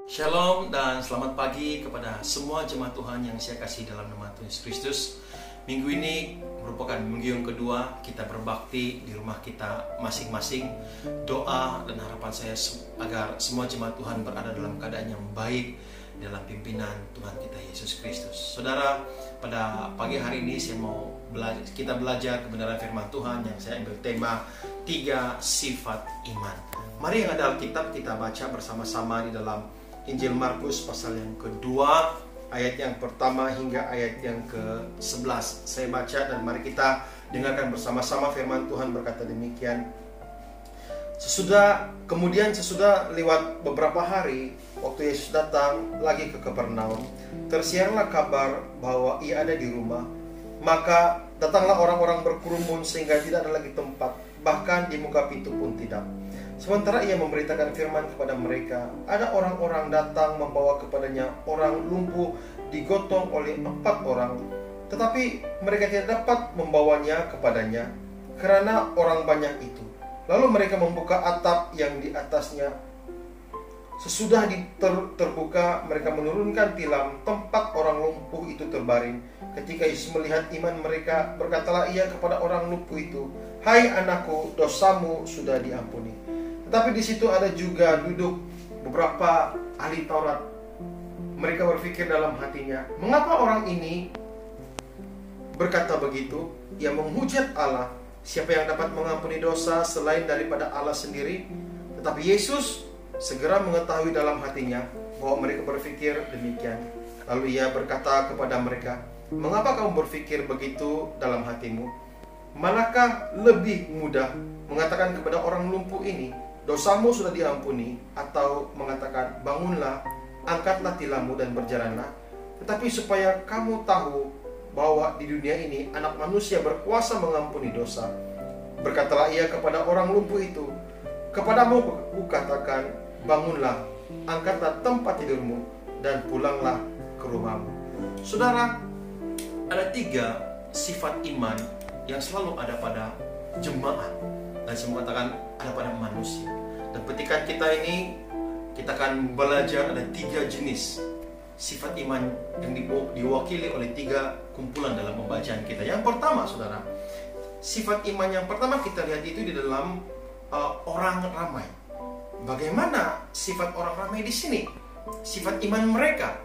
Shalom dan selamat pagi kepada semua jemaat Tuhan yang saya kasih dalam nama Tuhan Yesus Kristus. Minggu ini merupakan minggu yang kedua kita berbakti di rumah kita masing-masing. Doa dan harapan saya agar semua jemaat Tuhan berada dalam keadaan yang baik dalam pimpinan Tuhan kita Yesus Kristus. Saudara, pada pagi hari ini saya mau kita belajar kebenaran firman Tuhan yang saya ambil tema 3 sifat iman. Mari yang ada Alkitab kita baca bersama-sama di dalam Injil Markus pasal yang kedua, ayat yang pertama hingga ayat yang ke-11. Saya baca dan mari kita dengarkan bersama-sama firman Tuhan berkata demikian. Kemudian sesudah lewat beberapa hari, waktu Yesus datang lagi ke Kapernaum, tersiarlah kabar bahwa ia ada di rumah. Maka datanglah orang-orang berkerumun sehingga tidak ada lagi tempat, bahkan di muka pintu pun tidak. Sementara ia memberitakan firman kepada mereka, ada orang-orang datang membawa kepadanya orang lumpuh digotong oleh 4 orang. Tetapi mereka tidak dapat membawanya kepadanya karena orang banyak itu. Lalu mereka membuka atap yang di atasnya. Sesudah terbuka, mereka menurunkan tilam tempat orang lumpuh itu terbaring. Ketika Yesus melihat iman mereka, berkatalah ia kepada orang lumpuh itu, "Hai anakku, dosamu sudah diampuni." Tetapi di situ ada juga duduk beberapa ahli Taurat. Mereka berpikir dalam hatinya, mengapa orang ini berkata begitu? Ia menghujat Allah. Siapa yang dapat mengampuni dosa selain daripada Allah sendiri? Tetapi Yesus segera mengetahui dalam hatinya bahwa mereka berpikir demikian. Lalu ia berkata kepada mereka, mengapa kamu berpikir begitu dalam hatimu? Manakah lebih mudah mengatakan kepada orang lumpuh ini, dosamu sudah diampuni, atau mengatakan, bangunlah, angkatlah tilammu dan berjalanlah? Tetapi supaya kamu tahu bahwa di dunia ini anak manusia berkuasa mengampuni dosa, berkatalah ia kepada orang lumpuh itu, kepadamu kukatakan, bangunlah, angkatlah tempat tidurmu, dan pulanglah ke rumahmu. Saudara, ada 3 sifat iman yang selalu ada pada jemaat, dan saya mengatakan ada pada manusia. Dan petikan kita ini, kita akan belajar ada 3 jenis sifat iman yang diwakili oleh 3 kumpulan dalam pembacaan kita. Yang pertama, saudara, sifat iman yang pertama kita lihat itu di dalam orang ramai. Bagaimana sifat orang ramai di sini? Sifat iman mereka.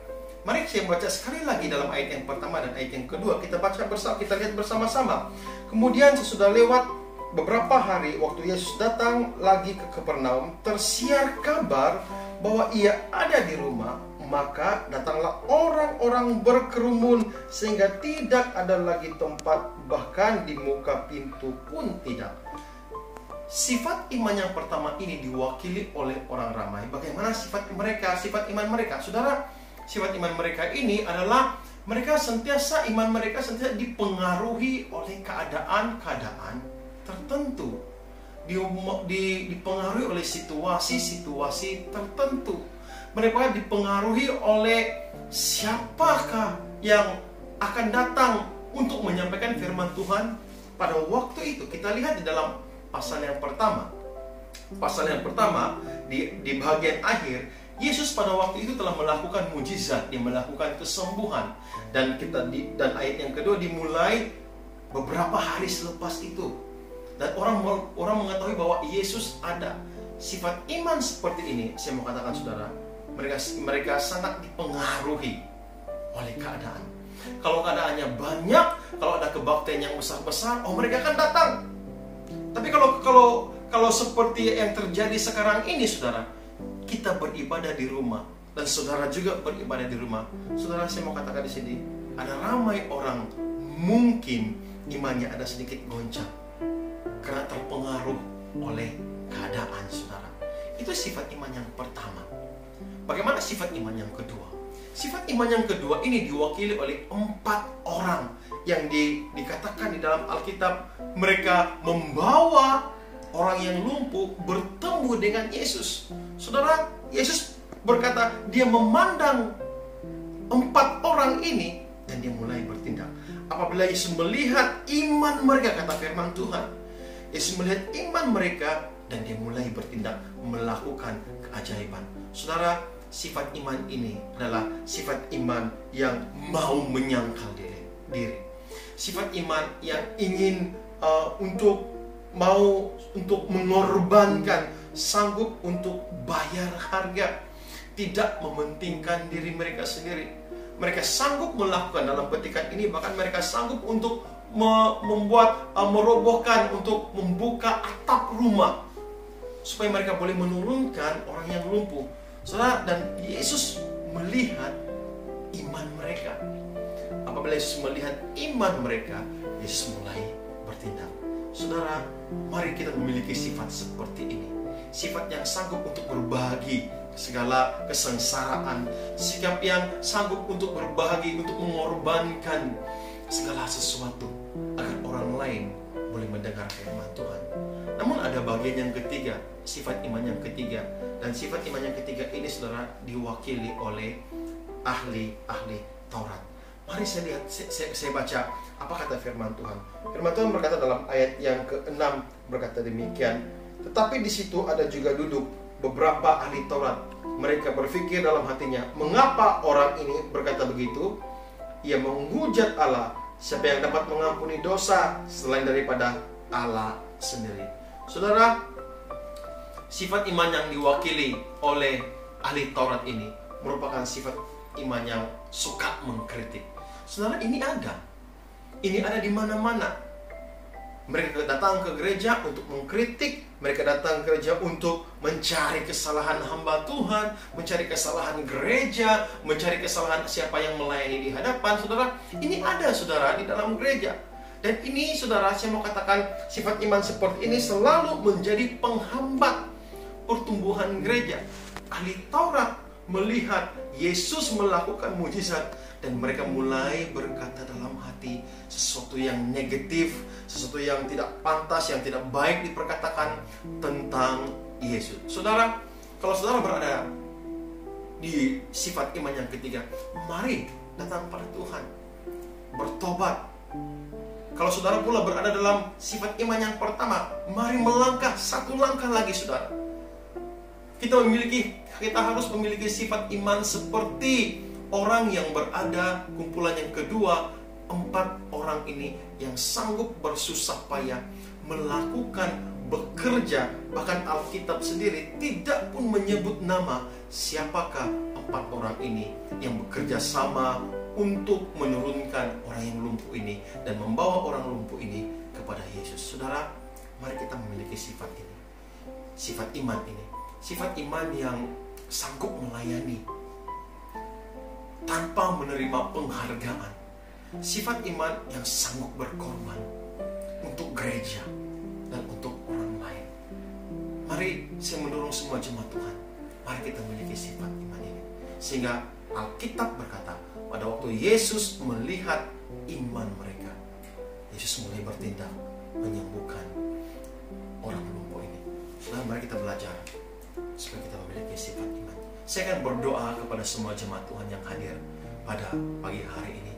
Mari saya baca sekali lagi dalam ayat yang pertama dan ayat yang kedua. Kita baca bersama, kita lihat bersama-sama. Kemudian sesudah lewat beberapa hari, waktu Yesus datang lagi ke Kapernaum, tersiar kabar bahwa ia ada di rumah. Maka datanglah orang-orang berkerumun sehingga tidak ada lagi tempat, bahkan di muka pintu pun tidak. Sifat iman yang pertama ini diwakili oleh orang ramai. Bagaimana sifat mereka, sifat iman mereka? Saudara, sifat iman mereka ini adalah iman mereka sentiasa dipengaruhi oleh keadaan-keadaan tertentu, dipengaruhi oleh situasi-situasi tertentu. Mereka dipengaruhi oleh siapakah yang akan datang untuk menyampaikan firman Tuhan pada waktu itu. Kita lihat di dalam pasal yang pertama. Pasal yang pertama di bagian akhir, Yesus pada waktu itu telah melakukan mujizat, dia melakukan kesembuhan, dan ayat yang kedua dimulai beberapa hari selepas itu. Dan orang mengetahui bahwa Yesus ada. Sifat iman seperti ini, saya mau katakan saudara, mereka sangat dipengaruhi oleh keadaan. Kalau keadaannya banyak, kalau ada kebaktian yang besar-besar, mereka akan datang. Tapi kalau seperti yang terjadi sekarang ini, saudara, kita beribadah di rumah dan saudara juga beribadah di rumah. Saudara, saya mau katakan di sini, ada ramai orang mungkin imannya ada sedikit goncang karena terpengaruh oleh keadaan, saudara. Itu sifat iman yang pertama. Bagaimana sifat iman yang kedua? Sifat iman yang kedua ini diwakili oleh 4 orang yang dikatakan di dalam Alkitab, mereka membawa orang yang lumpuh bertemu dengan Yesus. Saudara, Yesus berkata, dia memandang 4 orang ini dan dia mulai bertindak. Apabila Yesus melihat iman mereka, kata firman Tuhan, Yesus melihat iman mereka dan dia mulai bertindak, melakukan keajaiban. Saudara, sifat iman ini adalah sifat iman yang mau menyangkal diri. Sifat iman yang ingin untuk mengorbankan, sanggup untuk bayar harga, tidak mementingkan diri mereka sendiri. Mereka sanggup melakukan dalam petikan ini, bahkan mereka sanggup untuk merobohkan, untuk membuka atap rumah supaya mereka boleh menurunkan orang yang lumpuh. Saudara, dan Yesus melihat iman mereka. Apabila Yesus melihat iman mereka, Yesus mulai bertindak. Saudara, mari kita memiliki sifat seperti ini. Sifat yang sanggup untuk berbagi segala kesengsaraan, sikap yang sanggup untuk berbagi, untuk mengorbankan segala sesuatu agar orang lain boleh mendengar firman Tuhan. Namun ada bagian yang ketiga, sifat iman yang ketiga. Dan sifat iman yang ketiga ini, saudara, diwakili oleh ahli-ahli Taurat. Mari saya lihat, saya baca apa kata firman Tuhan. Firman Tuhan berkata dalam ayat yang ke-6 berkata demikian. Tetapi di situ ada juga duduk beberapa ahli Taurat. Mereka berpikir dalam hatinya, mengapa orang ini berkata begitu? Ia menghujat Allah. Siapa yang dapat mengampuni dosa selain daripada Allah sendiri? Saudara, sifat iman yang diwakili oleh ahli Taurat ini merupakan sifat iman yang suka mengkritik. Saudara, ini ada di mana-mana. Mereka datang ke gereja untuk mengkritik, mereka datang ke gereja untuk mencari kesalahan hamba Tuhan, mencari kesalahan gereja, mencari kesalahan siapa yang melayani di hadapan. Saudara, ini ada, saudara, di dalam gereja. Dan ini, saudara, saya mau katakan, sifat iman seperti ini selalu menjadi penghambat pertumbuhan gereja. Ahli Taurat melihat Yesus melakukan mujizat, dan mereka mulai berkata dalam hati sesuatu yang negatif, sesuatu yang tidak pantas, yang tidak baik diperkatakan tentang Yesus. Saudara, kalau saudara berada di sifat iman yang ketiga, mari datang pada Tuhan, bertobat. Kalau saudara pula berada dalam sifat iman yang pertama, mari melangkah satu langkah lagi, saudara. Kita harus memiliki sifat iman seperti orang yang berada kumpulan yang kedua, 4 orang ini yang sanggup bersusah payah melakukan, bekerja. Bahkan Alkitab sendiri tidak pun menyebut nama siapakah 4 orang ini yang bekerja sama untuk menurunkan orang yang lumpuh ini dan membawa orang lumpuh ini kepada Yesus. Saudara, mari kita memiliki sifat ini, sifat iman ini, sifat iman yang sanggup melayani tanpa menerima penghargaan. Sifat iman yang sanggup berkorban untuk gereja dan untuk orang lain. Mari saya mendorong semua jemaat Tuhan, mari kita memiliki sifat iman ini. Sehingga Alkitab berkata, pada waktu Yesus melihat iman mereka, Yesus mulai bertindak menyembuhkan orang lumpuh ini. Nah, mari kita belajar supaya kita memiliki sifat iman. Saya akan berdoa kepada semua jemaat Tuhan yang hadir pada pagi hari ini.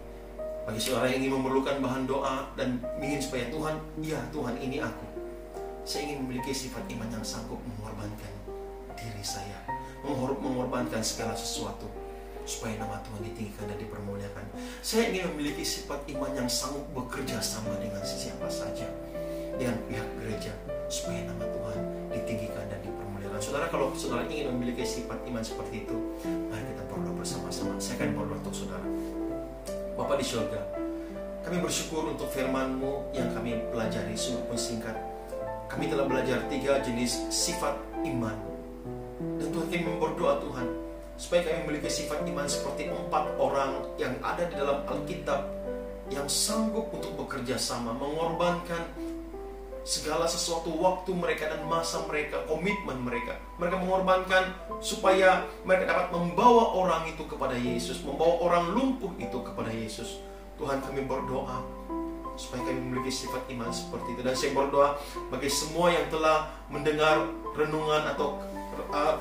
Bagi saudara yang ingin memerlukan bahan doa dan ingin supaya Tuhan, ya Tuhan, ini aku. Saya ingin memiliki sifat iman yang sanggup mengorbankan diri saya, mengorbankan segala sesuatu supaya nama Tuhan ditinggikan dan dipermuliakan. Saya ingin memiliki sifat iman yang sanggup bekerja sama dengan siapa saja, dengan pihak gereja, supaya nama Tuhan ditinggikan dan dipermuliakan. Saudara, kalau saudara ingin memiliki sifat iman seperti itu, mari kita berdoa bersama-sama. Saya akan berdoa untuk saudara. Bapa di surga, kami bersyukur untuk firman-Mu yang kami pelajari, sungguh pun singkat. Kami telah belajar 3 jenis sifat iman. Dan Tuhan, kami berdoa Tuhan, supaya kami memiliki sifat iman seperti 4 orang yang ada di dalam Alkitab, yang sanggup untuk bekerja sama, mengorbankan segala sesuatu, waktu mereka dan masa mereka, komitmen mereka. Mereka mengorbankan supaya mereka dapat membawa orang itu kepada Yesus, membawa orang lumpuh itu kepada Yesus. Tuhan, kami berdoa supaya kami memiliki sifat iman seperti itu. Dan saya berdoa bagi semua yang telah mendengar renungan atau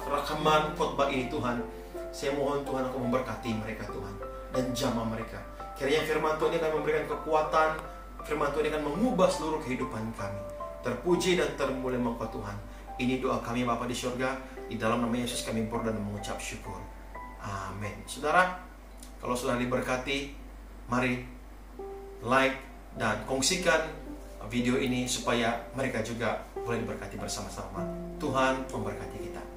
rekaman khotbah ini, Tuhan, saya mohon Tuhan, Engkau memberkati mereka Tuhan, dan jamah mereka. Kiranya firman Tuhan ini akan memberikan kekuatan, firman Tuhan ini akan mengubah seluruh kehidupan kami. Terpuji dan termulia Engkau Tuhan. Ini doa kami Bapa di surga. Di dalam nama Yesus kami berdoa dan mengucap syukur. Amin. Saudara, kalau sudah diberkati, mari like dan kongsikan video ini supaya mereka juga boleh diberkati bersama-sama. Tuhan memberkati kita.